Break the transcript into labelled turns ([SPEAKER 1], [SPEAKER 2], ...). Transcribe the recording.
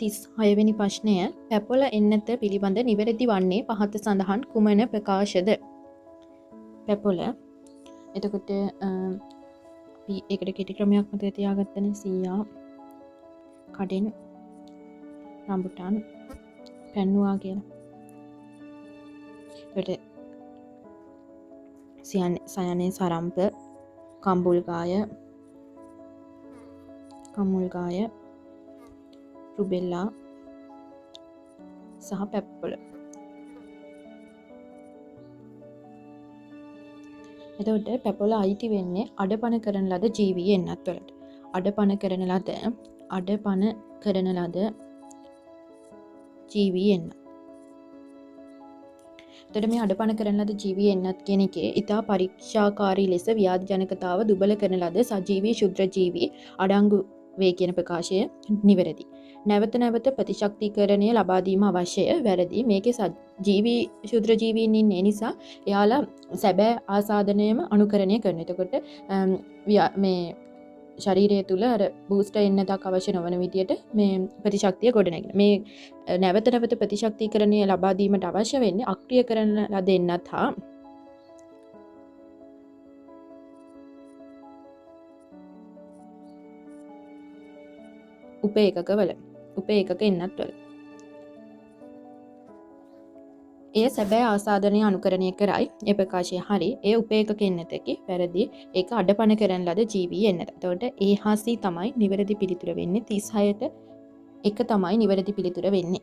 [SPEAKER 1] 36 වෙනි ප්‍රශ්නය පැපොල එන්නත පිළිබඳ නිවැරදි වන්නේ පහත සඳහන් කුමන ප්‍රකාශද? පැපොල එතකොට අපි ඒකට කෙටි ක්‍රමයක් මතක තියාගත්තනේ සීයා කඩෙන් රම්බුටාන් පැන්නුවා කියලා. එතකොට සයනේ සරම්ප කම්බුල්ගාය රුබෙල්ලා සහ පැප්පොල. එතකොට පැපොල අයිති වෙන්නේ අඩපණ කරන ලද ජීවී එන්නත් වලට. අඩපණ කරන ලද ජීවී එන්නත්. එතකොට මේ අඩපණ කරන ලද ජීවී එන්නත් කියන එකේ ඊටා පරීක්ෂාකාරී ලෙස ව්‍යාධි ජනකතාව දුබල කරන ලද සජීවී ශුද්‍ර ජීවී අඩංගු වේ කියන ප්‍රකාශය නිවැරදි. නැවත නැවත ප්‍රතිශක්තිකරණය ලබා දීම අවශ්‍යය. වැරදි. මේකේ ජීවී ශුද්‍ර ජීවීන් ඉන්නේ නිසා එයාලා සැබෑ ආසාදනයම අනුකරණය කරනවා. එතකොට මේ ශරීරය තුල අර බූස්ටර් එන්නතක් අවශ්‍ය නොවන විදියට මේ ප්‍රතිශක්තිය ගොඩනැගෙන. මේ නැවත නැවත ප්‍රතිශක්තිකරණය ලබා දීමට අවශ්‍ය වෙන්නේ අක්‍රිය කරන ලද එන්නත් හා උපේකක එන්නත් වල. ඒ සැබෑ ආසාදනය අනුකරණය කරයි. ඒ ප්‍රකාශය හරි. ඒ උපේකක එන්නතකි වැරදි. ඒක අඩපණ කරන ලද ජීවී එන්නත. එතකොට ඒ හා සී තමයි නිවැරදි පිළිතුර වෙන්නේ. 36ට 1 තමයි නිවැරදි පිළිතුර වෙන්නේ.